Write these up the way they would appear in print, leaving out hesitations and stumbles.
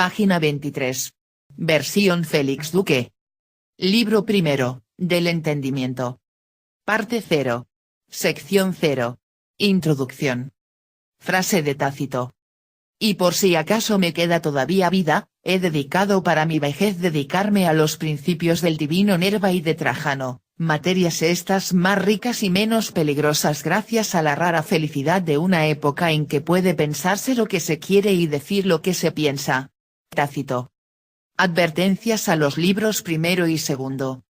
Página 23. Versión Félix Duque. Libro primero, del entendimiento. Parte 0. Sección 0. Introducción. Frase de Tácito. Y por si acaso me queda todavía vida, he dedicado para mi vejez dedicarme a los principios del divino Nerva y de Trajano, materias estas más ricas y menos peligrosas gracias a la rara felicidad de una época en que puede pensarse lo que se quiere y decir lo que se piensa. Tácito. Advertencias a los libros primero y segundo.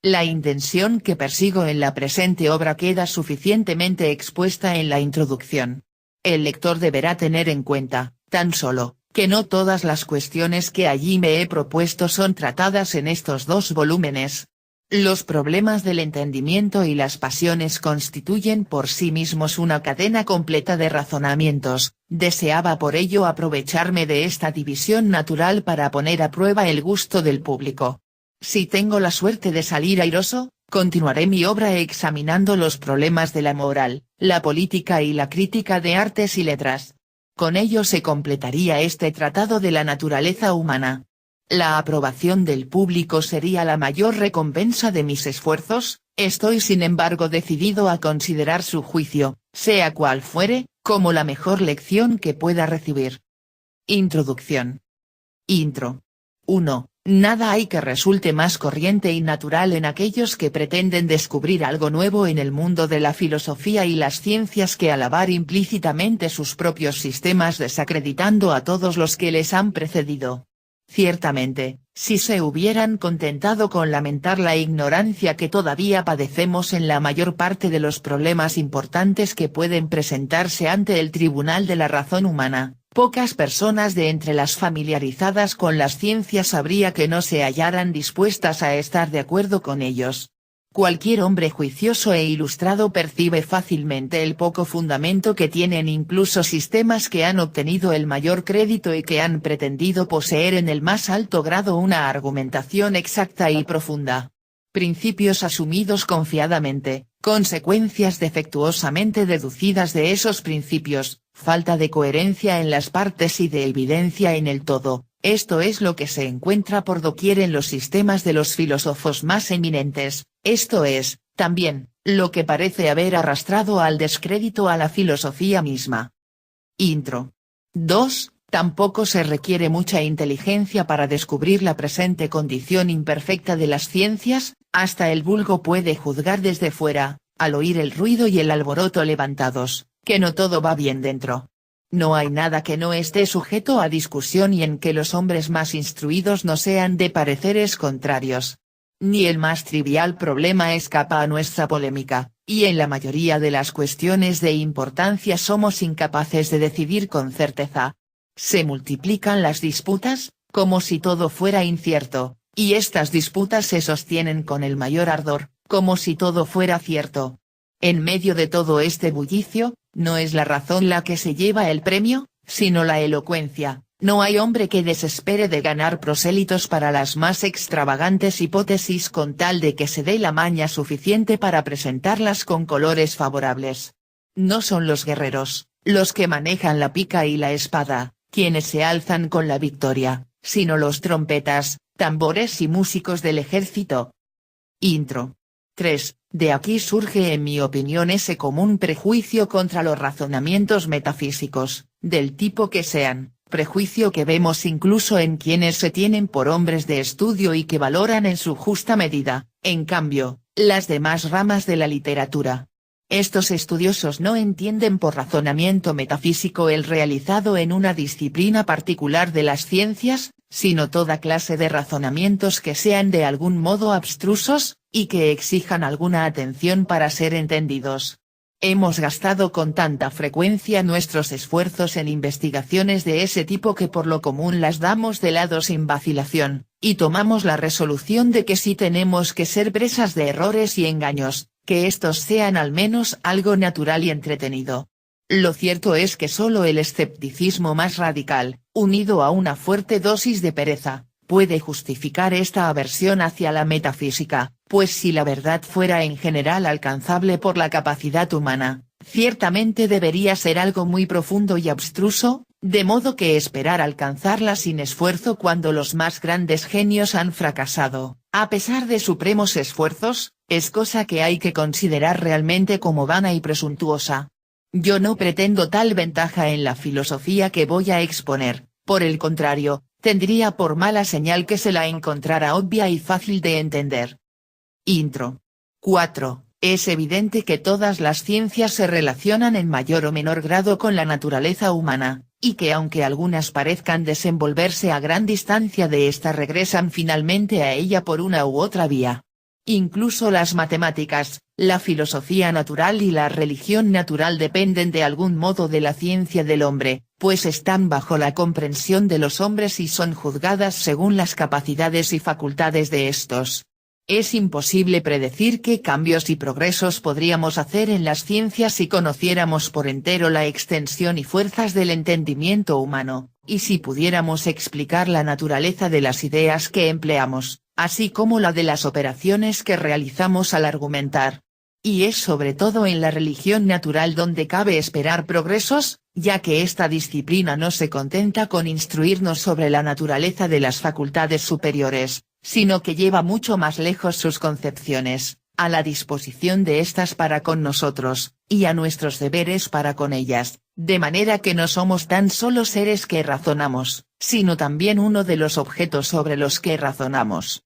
La intención que persigo en la presente obra queda suficientemente expuesta en la introducción. El lector deberá tener en cuenta, tan solo, que no todas las cuestiones que allí me he propuesto son tratadas en estos 2 volúmenes. Los problemas del entendimiento y las pasiones constituyen por sí mismos una cadena completa de razonamientos, deseaba por ello aprovecharme de esta división natural para poner a prueba el gusto del público. Si tengo la suerte de salir airoso, continuaré mi obra examinando los problemas de la moral, la política y la crítica de artes y letras. Con ello se completaría este tratado de la naturaleza humana. La aprobación del público sería la mayor recompensa de mis esfuerzos, estoy sin embargo decidido a considerar su juicio, sea cual fuere, como la mejor lección que pueda recibir. Introducción. Intro. 1. Nada hay que resulte más corriente y natural en aquellos que pretenden descubrir algo nuevo en el mundo de la filosofía y las ciencias que alabar implícitamente sus propios sistemas desacreditando a todos los que les han precedido. Ciertamente, si se hubieran contentado con lamentar la ignorancia que todavía padecemos en la mayor parte de los problemas importantes que pueden presentarse ante el tribunal de la razón humana, pocas personas de entre las familiarizadas con las ciencias habría que no se hallaran dispuestas a estar de acuerdo con ellos. Cualquier hombre juicioso e ilustrado percibe fácilmente el poco fundamento que tienen incluso sistemas que han obtenido el mayor crédito y que han pretendido poseer en el más alto grado una argumentación exacta y profunda. Principios asumidos confiadamente, consecuencias defectuosamente deducidas de esos principios, falta de coherencia en las partes y de evidencia en el todo, esto es lo que se encuentra por doquier en los sistemas de los filósofos más eminentes, esto es, también, lo que parece haber arrastrado al descrédito a la filosofía misma. Intro. 2. Tampoco se requiere mucha inteligencia para descubrir la presente condición imperfecta de las ciencias, hasta el vulgo puede juzgar desde fuera, al oír el ruido y el alboroto levantados, que no todo va bien dentro. No hay nada que no esté sujeto a discusión y en que los hombres más instruidos no sean de pareceres contrarios. Ni el más trivial problema escapa a nuestra polémica, y en la mayoría de las cuestiones de importancia somos incapaces de decidir con certeza. Se multiplican las disputas, como si todo fuera incierto, y estas disputas se sostienen con el mayor ardor, como si todo fuera cierto. En medio de todo este bullicio, no es la razón la que se lleva el premio, sino la elocuencia. No hay hombre que desespere de ganar prosélitos para las más extravagantes hipótesis con tal de que se dé la maña suficiente para presentarlas con colores favorables. No son los guerreros, los que manejan la pica y la espada, quienes se alzan con la victoria, sino los trompetas, tambores y músicos del ejército. Intro. 3. De aquí surge en mi opinión ese común prejuicio contra los razonamientos metafísicos, del tipo que sean, prejuicio que vemos incluso en quienes se tienen por hombres de estudio y que valoran en su justa medida, en cambio, las demás ramas de la literatura. Estos estudiosos no entienden por razonamiento metafísico el realizado en una disciplina particular de las ciencias, sino toda clase de razonamientos que sean de algún modo abstrusos, y que exijan alguna atención para ser entendidos. Hemos gastado con tanta frecuencia nuestros esfuerzos en investigaciones de ese tipo que por lo común las damos de lado sin vacilación, y tomamos la resolución de que si tenemos que ser presas de errores y engaños, que estos sean al menos algo natural y entretenido. Lo cierto es que solo el escepticismo más radical, unido a una fuerte dosis de pereza, puede justificar esta aversión hacia la metafísica, pues si la verdad fuera en general alcanzable por la capacidad humana, ciertamente debería ser algo muy profundo y abstruso, De modo que esperar alcanzarla sin esfuerzo cuando los más grandes genios han fracasado, a pesar de supremos esfuerzos, es cosa que hay que considerar realmente como vana y presuntuosa. Yo no pretendo tal ventaja en la filosofía que voy a exponer, por el contrario, tendría por mala señal que se la encontrara obvia y fácil de entender. Intro. 4. Es evidente que todas las ciencias se relacionan en mayor o menor grado con la naturaleza humana, y que aunque algunas parezcan desenvolverse a gran distancia de ésta regresan finalmente a ella por una u otra vía. Incluso las matemáticas, la filosofía natural y la religión natural dependen de algún modo de la ciencia del hombre, pues están bajo la comprensión de los hombres y son juzgadas según las capacidades y facultades de estos. Es imposible predecir qué cambios y progresos podríamos hacer en las ciencias si conociéramos por entero la extensión y fuerzas del entendimiento humano, y si pudiéramos explicar la naturaleza de las ideas que empleamos, así como la de las operaciones que realizamos al argumentar. Y es sobre todo en la religión natural donde cabe esperar progresos, ya que esta disciplina no se contenta con instruirnos sobre la naturaleza de las facultades superiores, sino que lleva mucho más lejos sus concepciones, a la disposición de éstas para con nosotros, y a nuestros deberes para con ellas, de manera que no somos tan solo seres que razonamos, sino también uno de los objetos sobre los que razonamos.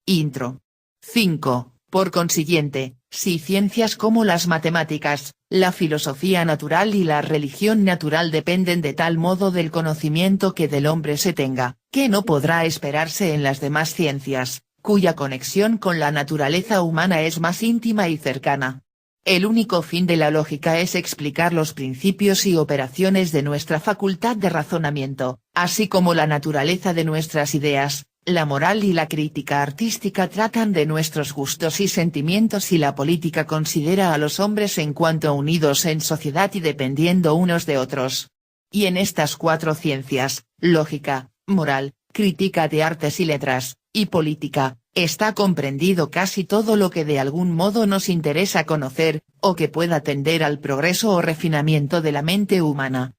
Intro. 5. Por consiguiente, si ciencias como las matemáticas, la filosofía natural y la religión natural dependen de tal modo del conocimiento que del hombre se tenga, que no podrá esperarse en las demás ciencias, cuya conexión con la naturaleza humana es más íntima y cercana. El único fin de la lógica es explicar los principios y operaciones de nuestra facultad de razonamiento, así como la naturaleza de nuestras ideas. La moral y la crítica artística tratan de nuestros gustos y sentimientos y la política considera a los hombres en cuanto unidos en sociedad y dependiendo unos de otros. Y en estas cuatro ciencias, lógica, moral, crítica de artes y letras, y política, está comprendido casi todo lo que de algún modo nos interesa conocer, o que pueda tender al progreso o refinamiento de la mente humana.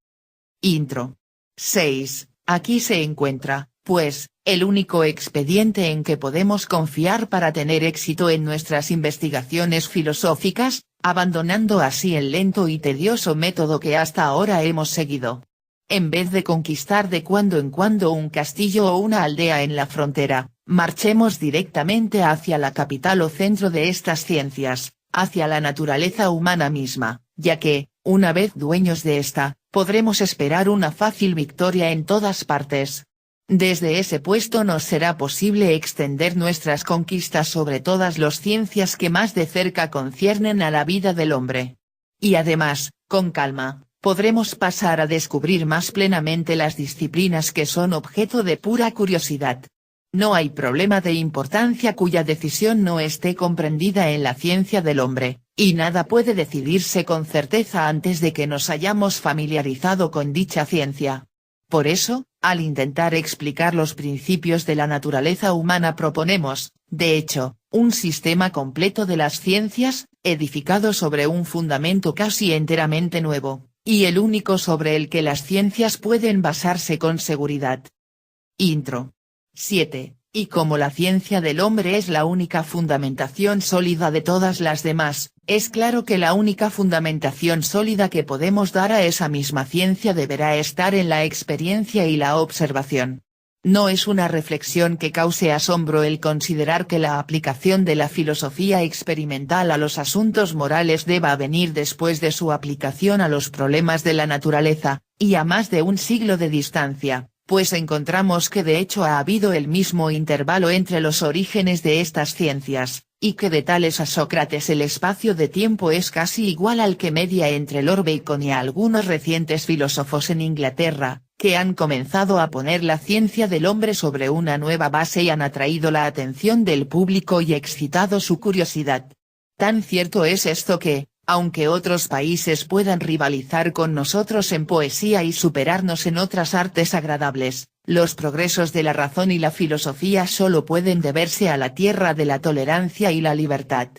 Intro. 6. Aquí se encuentra, pues, el único expediente en que podemos confiar para tener éxito en nuestras investigaciones filosóficas, abandonando así el lento y tedioso método que hasta ahora hemos seguido. En vez de conquistar de cuando en cuando un castillo o una aldea en la frontera, marchemos directamente hacia la capital o centro de estas ciencias, hacia la naturaleza humana misma, ya que, una vez dueños de esta, podremos esperar una fácil victoria en todas partes. Desde ese puesto nos será posible extender nuestras conquistas sobre todas las ciencias que más de cerca conciernen a la vida del hombre. Y además, con calma, podremos pasar a descubrir más plenamente las disciplinas que son objeto de pura curiosidad. No hay problema de importancia cuya decisión no esté comprendida en la ciencia del hombre, y nada puede decidirse con certeza antes de que nos hayamos familiarizado con dicha ciencia. Por eso, al intentar explicar los principios de la naturaleza humana proponemos, de hecho, un sistema completo de las ciencias, edificado sobre un fundamento casi enteramente nuevo, y el único sobre el que las ciencias pueden basarse con seguridad. Intro. 7. Y como la ciencia del hombre es la única fundamentación sólida de todas las demás, es claro que la única fundamentación sólida que podemos dar a esa misma ciencia deberá estar en la experiencia y la observación. No es una reflexión que cause asombro el considerar que la aplicación de la filosofía experimental a los asuntos morales deba venir después de su aplicación a los problemas de la naturaleza, y a más de un siglo de distancia. Pues encontramos que de hecho ha habido el mismo intervalo entre los orígenes de estas ciencias, y que de tales a Sócrates el espacio de tiempo es casi igual al que media entre Lord Bacon y algunos recientes filósofos en Inglaterra, que han comenzado a poner la ciencia del hombre sobre una nueva base y han atraído la atención del público y excitado su curiosidad. Tan cierto es esto que, aunque otros países puedan rivalizar con nosotros en poesía y superarnos en otras artes agradables, los progresos de la razón y la filosofía solo pueden deberse a la tierra de la tolerancia y la libertad.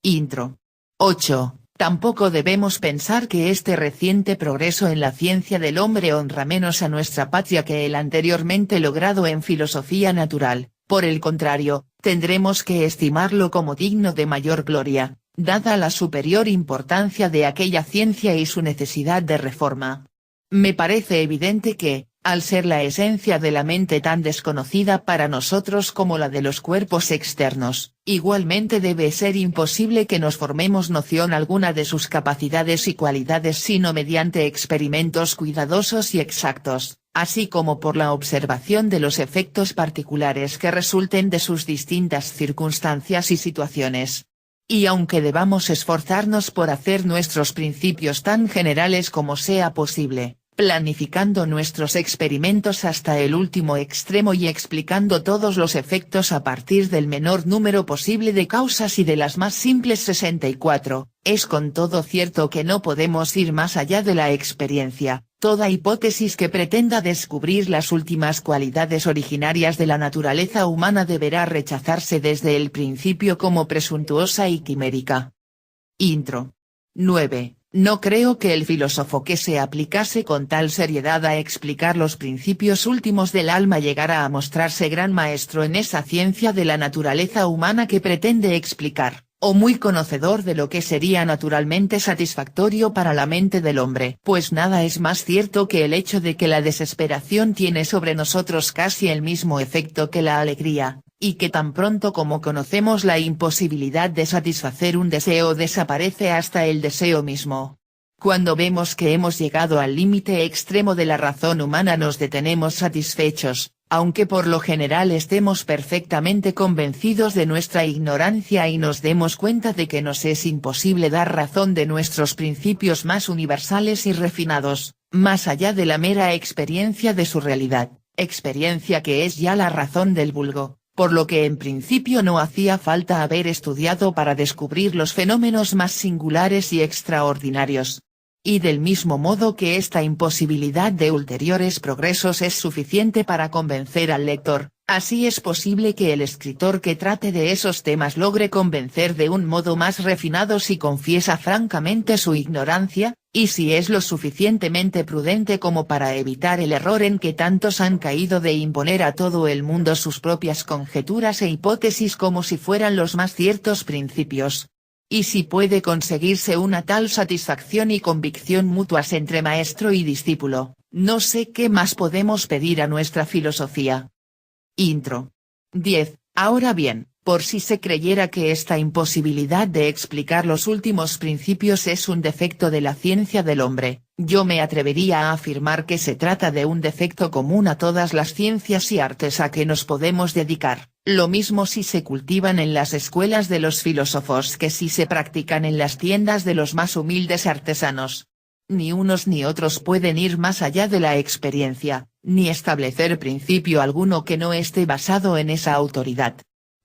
Intro. 8. Tampoco debemos pensar que este reciente progreso en la ciencia del hombre honra menos a nuestra patria que el anteriormente logrado en filosofía natural, por el contrario, tendremos que estimarlo como digno de mayor gloria, dada la superior importancia de aquella ciencia y su necesidad de reforma. Me parece evidente que, al ser la esencia de la mente tan desconocida para nosotros como la de los cuerpos externos, igualmente debe ser imposible que nos formemos noción alguna de sus capacidades y cualidades sino mediante experimentos cuidadosos y exactos, así como por la observación de los efectos particulares que resulten de sus distintas circunstancias y situaciones. Y aunque debamos esforzarnos por hacer nuestros principios tan generales como sea posible, planificando nuestros experimentos hasta el último extremo y explicando todos los efectos a partir del menor número posible de causas y de las más simples 64, es con todo cierto que no podemos ir más allá de la experiencia. Toda hipótesis que pretenda descubrir las últimas cualidades originarias de la naturaleza humana deberá rechazarse desde el principio como presuntuosa y quimérica. Intro. 9. No creo que el filósofo que se aplicase con tal seriedad a explicar los principios últimos del alma llegara a mostrarse gran maestro en esa ciencia de la naturaleza humana que pretende explicar, o muy conocedor de lo que sería naturalmente satisfactorio para la mente del hombre. Pues nada es más cierto que el hecho de que la desesperación tiene sobre nosotros casi el mismo efecto que la alegría, y que tan pronto como conocemos la imposibilidad de satisfacer un deseo desaparece hasta el deseo mismo. Cuando vemos que hemos llegado al límite extremo de la razón humana nos detenemos satisfechos, aunque por lo general estemos perfectamente convencidos de nuestra ignorancia y nos demos cuenta de que nos es imposible dar razón de nuestros principios más universales y refinados, más allá de la mera experiencia de su realidad, experiencia que es ya la razón del vulgo, por lo que en principio no hacía falta haber estudiado para descubrir los fenómenos más singulares y extraordinarios. Y del mismo modo que esta imposibilidad de ulteriores progresos es suficiente para convencer al lector, así es posible que el escritor que trate de esos temas logre convencer de un modo más refinado si confiesa francamente su ignorancia, y si es lo suficientemente prudente como para evitar el error en que tantos han caído de imponer a todo el mundo sus propias conjeturas e hipótesis como si fueran los más ciertos principios. Y si puede conseguirse una tal satisfacción y convicción mutuas entre maestro y discípulo, no sé qué más podemos pedir a nuestra filosofía. Intro. 10. Ahora bien, por si se creyera que esta imposibilidad de explicar los últimos principios es un defecto de la ciencia del hombre, yo me atrevería a afirmar que se trata de un defecto común a todas las ciencias y artes a que nos podemos dedicar, lo mismo si se cultivan en las escuelas de los filósofos que si se practican en las tiendas de los más humildes artesanos. Ni unos ni otros pueden ir más allá de la experiencia, ni establecer principio alguno que no esté basado en esa autoridad.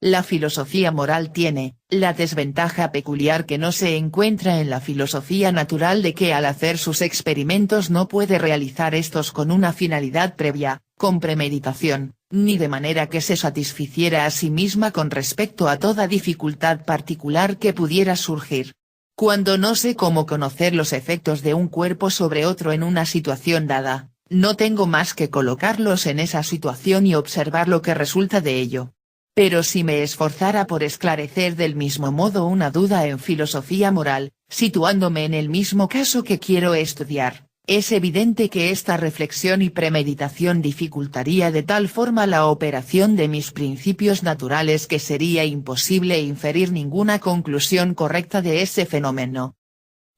La filosofía moral tiene, la desventaja peculiar que no se encuentra en la filosofía natural de que al hacer sus experimentos no puede realizar estos con una finalidad previa, con premeditación, ni de manera que se satisficiera a sí misma con respecto a toda dificultad particular que pudiera surgir. Cuando no sé cómo conocer los efectos de un cuerpo sobre otro en una situación dada, no tengo más que colocarlos en esa situación y observar lo que resulta de ello. Pero si me esforzara por esclarecer del mismo modo una duda en filosofía moral, situándome en el mismo caso que quiero estudiar, es evidente que esta reflexión y premeditación dificultaría de tal forma la operación de mis principios naturales que sería imposible inferir ninguna conclusión correcta de ese fenómeno.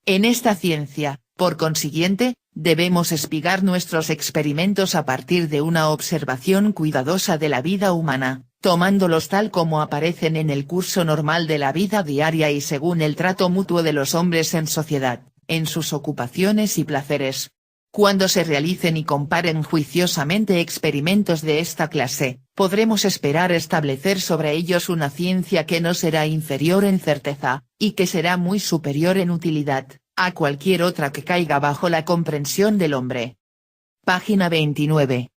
En esta ciencia, por consiguiente, debemos espigar nuestros experimentos a partir de una observación cuidadosa de la vida humana, tomándolos tal como aparecen en el curso normal de la vida diaria y según el trato mutuo de los hombres en sociedad, en sus ocupaciones y placeres. Cuando se realicen y comparen juiciosamente experimentos de esta clase, podremos esperar establecer sobre ellos una ciencia que no será inferior en certeza, y que será muy superior en utilidad, a cualquier otra que caiga bajo la comprensión del hombre. Página 29.